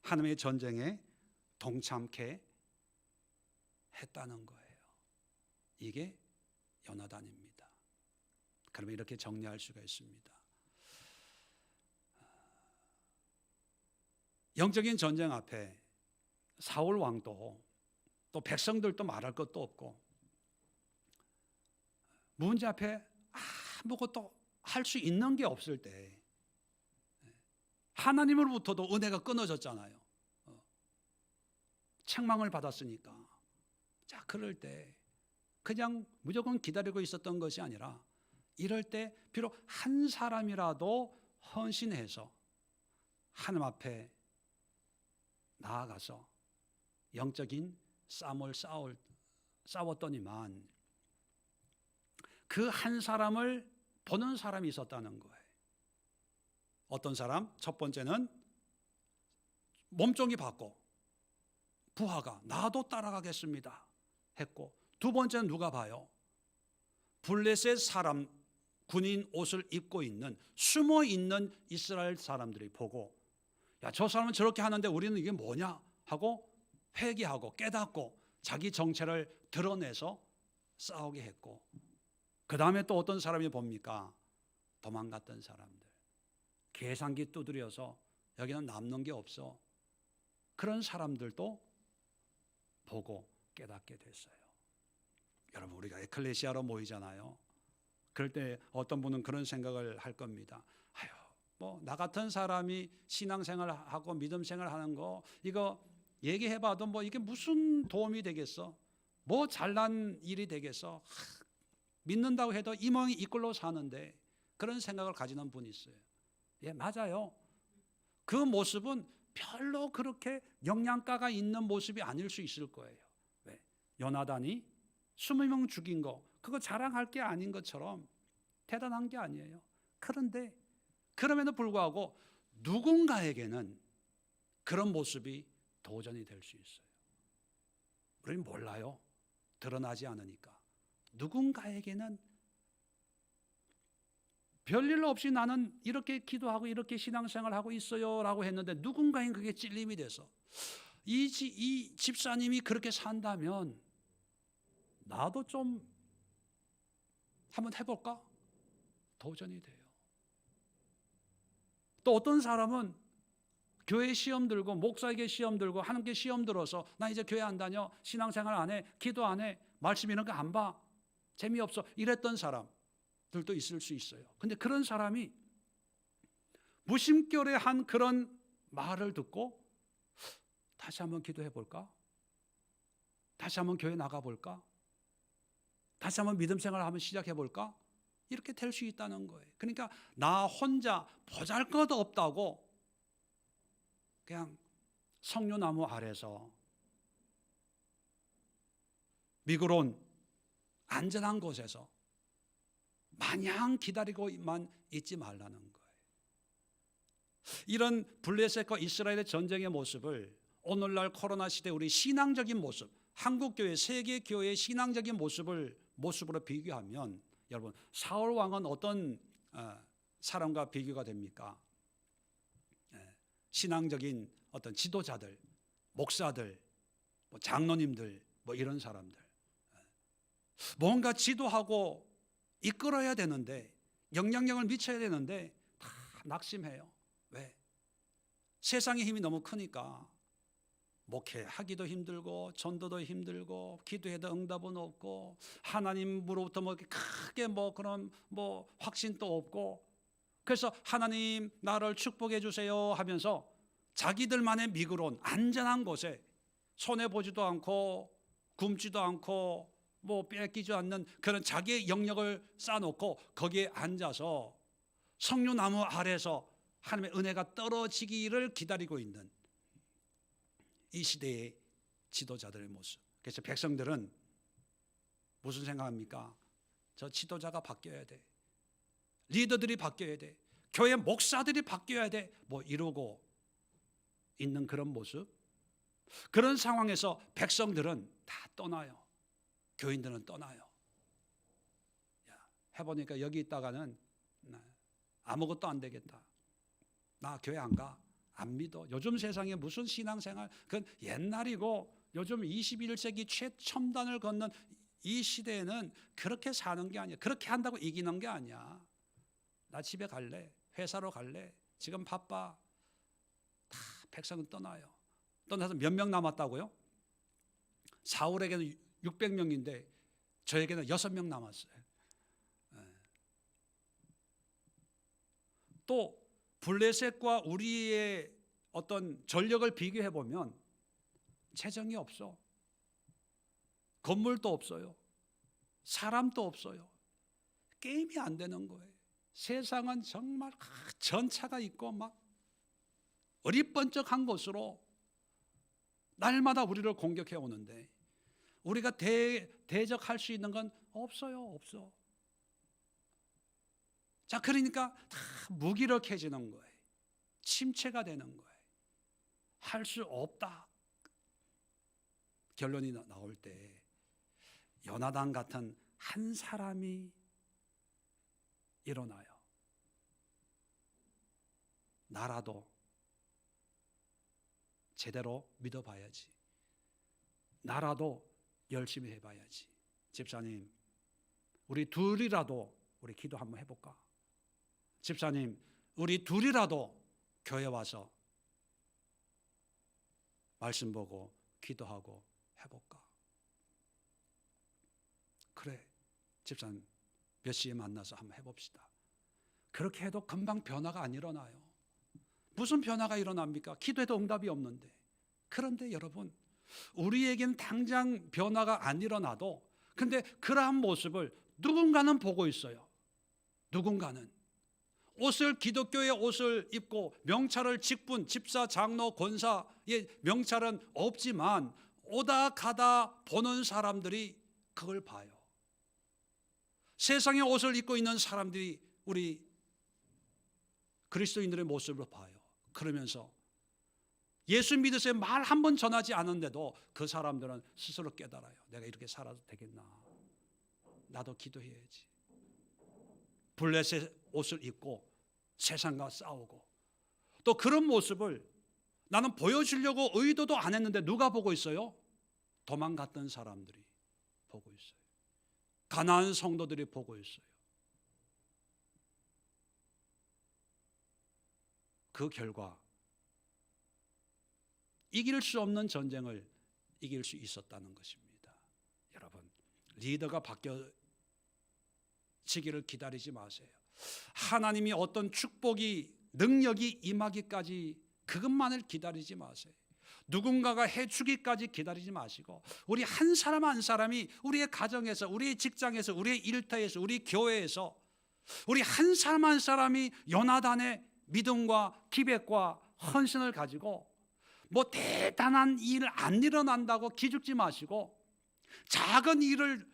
하나님의 전쟁에 동참케 했다는 거예요. 이게 요나단입니다. 그러면 이렇게 정리할 수가 있습니다. 영적인 전쟁 앞에 사울 왕도 또 백성들도 말할 것도 없고 문제 앞에 아무것도 할 수 있는 게 없을 때 하나님으로부터도 은혜가 끊어졌잖아요. 책망을 받았으니까. 자, 그럴 때 그냥 무조건 기다리고 있었던 것이 아니라 이럴 때 비록 한 사람이라도 헌신해서 하나님 앞에 나아가서 영적인 싸움을 싸웠더니만 그 한 사람을 보는 사람이 있었다는 거예요. 어떤 사람? 첫 번째는 몸종이 받고 부하가 나도 따라가겠습니다 했고, 두 번째는 누가 봐요? 블레셋 사람 군인 옷을 입고 있는, 숨어 있는 이스라엘 사람들이 보고, 야, 저 사람은 저렇게 하는데 우리는 이게 뭐냐 하고 회개하고 깨닫고 자기 정체를 드러내서 싸우게 했고, 그 다음에 또 어떤 사람이 봅니까? 도망갔던 사람들, 계산기 두드려서 여기는 남는 게 없어, 그런 사람들도 보고 깨닫게 됐어요. 여러분, 우리가 에클레시아로 모이잖아요. 그럴 때 어떤 분은 그런 생각을 할 겁니다. 아유, 뭐 나 같은 사람이 신앙생활하고 믿음생활 하는 거 이거 얘기해봐도 뭐 이게 무슨 도움이 되겠어? 뭐 잘난 일이 되겠어? 믿는다고 해도 이 모양이 이 꼴로 사는데, 그런 생각을 가지는 분이 있어요. 예, 맞아요. 그 모습은 별로 그렇게 영양가가 있는 모습이 아닐 수 있을 거예요. 왜? 요나단이 20명 죽인 거, 그거 자랑할 게 아닌 것처럼 대단한 게 아니에요. 그런데 그럼에도 불구하고 누군가에게는 그런 모습이 도전이 될 수 있어요. 우리는 몰라요. 드러나지 않으니까. 누군가에게는 별일 없이 나는 이렇게 기도하고 이렇게 신앙생활하고 있어요 라고 했는데, 누군가엔 그게 찔림이 돼서 이 집사님이 그렇게 산다면 나도 좀 한번 해볼까? 도전이 돼요. 또 어떤 사람은 교회 시험 들고 목사에게 시험 들고 하나님께 시험 들어서 나 이제 교회 안 다녀, 신앙생활 안 해, 기도 안 해, 말씀 이런 거 안 봐, 재미없어, 이랬던 사람들도 있을 수 있어요. 근데 그런 사람이 무심결에 한 그런 말을 듣고 다시 한번 기도해 볼까? 다시 한번 교회 나가 볼까? 다시 한번 믿음 생활을 한번 시작해 볼까? 이렇게 될 수 있다는 거예요. 그러니까 나 혼자 보잘것없다고 그냥 석류나무 아래서 미끄러운 안전한 곳에서 마냥 기다리고만 있지 말라는 거예요. 이런 블레셋과 이스라엘의 전쟁의 모습을 오늘날 코로나 시대 우리 신앙적인 모습, 한국교회, 세계교회의 신앙적인 모습으로 비교하면 여러분, 사울 왕은 어떤 사람과 비교가 됩니까? 신앙적인 어떤 지도자들, 목사들, 장로님들, 이런 사람들. 뭔가 지도하고 이끌어야 되는데, 영향력을 미쳐야 되는데 다 낙심해요. 왜? 세상의 힘이 너무 크니까 목회하기도 힘들고 전도도 힘들고 기도해도 응답은 없고 하나님으로부터 크게 그런 확신도 없고, 그래서 하나님 나를 축복해 주세요 하면서 자기들만의 미끄러운 안전한 곳에 손해보지도 않고 굶지도 않고 뺏기지 않는 그런 자기의 영역을 쌓아놓고 거기에 앉아서 석류나무 아래서 하나님의 은혜가 떨어지기를 기다리고 있는 이 시대의 지도자들의 모습. 그래서 백성들은 무슨 생각합니까? 저 지도자가 바뀌어야 돼, 리더들이 바뀌어야 돼, 교회 목사들이 바뀌어야 돼, 이러고 있는 그런 모습. 그런 상황에서 백성들은 다 떠나요. 교인들은 떠나요. 해보니까 여기 있다가는 아무것도 안 되겠다, 나 교회 안 가, 안 믿어. 요즘 세상에 무슨 신앙생활, 그건 옛날이고 요즘 21세기 최첨단을 걷는 이 시대에는 그렇게 사는 게 아니야. 그렇게 한다고 이기는 게 아니야. 나 집에 갈래, 회사로 갈래, 지금 바빠. 다 백성은 떠나요. 떠나서 몇 명 남았다고요? 사울에게는 600명인데 저에게는 6명 남았어요. 또 블레셋과 우리의 어떤 전력을 비교해 보면 재정이 없어, 건물도 없어요, 사람도 없어요. 게임이 안 되는 거예요. 세상은 정말 전차가 있고 어리번쩍한 것으로 날마다 우리를 공격해 오는데 우리가 대적할 수 있는 건 없어요. 없어. 자, 그러니까 다 무기력해지는 거예요. 침체가 되는 거예요. 할 수 없다. 결론이 나올 때 요나단 같은 한 사람이 일어나요. 나라도 제대로 믿어봐야지, 나라도 열심히 해봐야지. 집사님, 우리 둘이라도 우리 기도 한번 해볼까? 집사님, 우리 둘이라도 교회 와서 말씀 보고 기도하고 해볼까? 그래, 집사님 몇 시에 만나서 한번 해봅시다. 그렇게 해도 금방 변화가 안 일어나요. 무슨 변화가 일어납니까? 기도해도 응답이 없는데. 그런데 여러분, 우리에겐 당장 변화가 안 일어나도 근데 그러한 모습을 누군가는 보고 있어요. 누군가는 기독교의 옷을 입고 명찰을 직분, 집사, 장로, 권사의 명찰은 없지만 오다 가다 보는 사람들이 그걸 봐요. 세상의 옷을 입고 있는 사람들이 우리 그리스도인들의 모습을 봐요. 그러면서 예수 믿으세요 말 한 번 전하지 않은데도 그 사람들은 스스로 깨달아요. 내가 이렇게 살아도 되겠나? 나도 기도해야지. 블레셋 옷을 입고 세상과 싸우고, 또 그런 모습을 나는 보여주려고 의도도 안 했는데 누가 보고 있어요? 도망갔던 사람들이 보고 있어요. 가나안 성도들이 보고 있어요. 그 결과 이길 수 없는 전쟁을 이길 수 있었다는 것입니다. 여러분, 리더가 바뀌어지기를 기다리지 마세요. 하나님이 어떤 축복이, 능력이 임하기까지 그것만을 기다리지 마세요. 누군가가 해주기까지 기다리지 마시고 우리 한 사람 한 사람이 우리의 가정에서, 우리의 직장에서, 우리의 일터에서, 우리 교회에서 우리 한 사람 한 사람이 요나단의 믿음과 기백과 헌신을 가지고 뭐 대단한 일 안 일어난다고 기죽지 마시고 작은 일을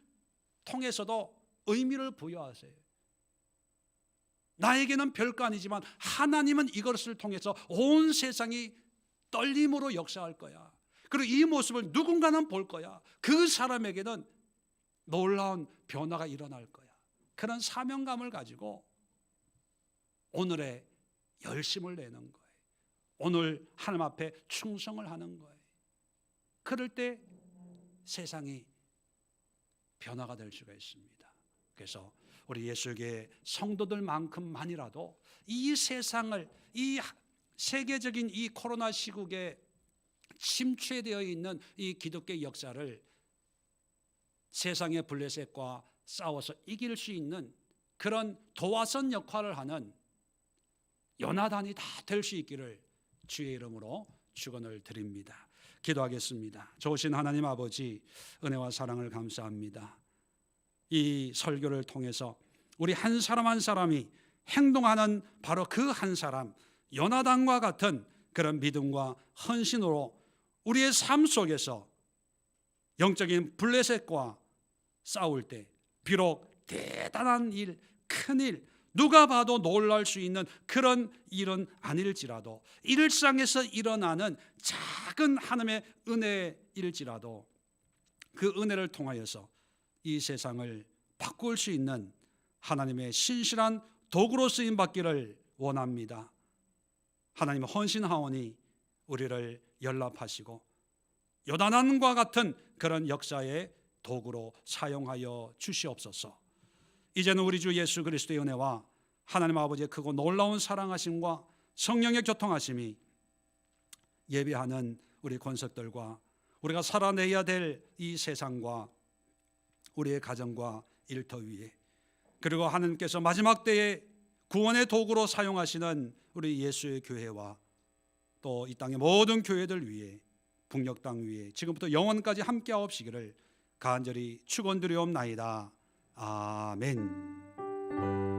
통해서도 의미를 부여하세요. 나에게는 별거 아니지만 하나님은 이것을 통해서 온 세상이 떨림으로 역사할 거야. 그리고 이 모습을 누군가는 볼 거야. 그 사람에게는 놀라운 변화가 일어날 거야. 그런 사명감을 가지고 오늘의 열심을 내는 거예요. 오늘 하나님 앞에 충성을 하는 거예요. 그럴 때 세상이 변화가 될 수가 있습니다. 그래서 우리 예수교회 성도들만큼만이라도 이 세상을, 이 세계적인 이 코로나 시국에 침체되어 있는 이 기독교 역사를 세상의 블레셋과 싸워서 이길 수 있는 그런 도화선 역할을 하는 요나단이 다 될 수 있기를 주의 이름으로 축원을 드립니다. 기도하겠습니다. 좋으신 하나님 아버지, 은혜와 사랑을 감사합니다. 이 설교를 통해서 우리 한 사람 한 사람이 행동하는 바로 그 한 사람, 요나단과 같은 그런 믿음과 헌신으로 우리의 삶 속에서 영적인 블레셋과 싸울 때 비록 대단한 일, 큰 일, 누가 봐도 놀랄 수 있는 그런 일은 아닐지라도 일상에서 일어나는 작은 하나님의 은혜일지라도 그 은혜를 통하여서 이 세상을 바꿀 수 있는 하나님의 신실한 도구로 쓰임 받기를 원합니다. 하나님 헌신하오니 우리를 연락하시고 요나단과 같은 그런 역사의 도구로 사용하여 주시옵소서. 이제는 우리 주 예수 그리스도의 은혜와 하나님 아버지의 크고 놀라운 사랑하심과 성령의 교통하심이 예배하는 우리 권석들과 우리가 살아내야 될 이 세상과 우리의 가정과 일터 위에, 그리고 하나님께서 마지막 때에 구원의 도구로 사용하시는 우리 예수의 교회와 또 이 땅의 모든 교회들 위에, 북녘 땅 위에 지금부터 영원까지 함께하옵시기를 간절히 축원드리옵나이다. 아멘.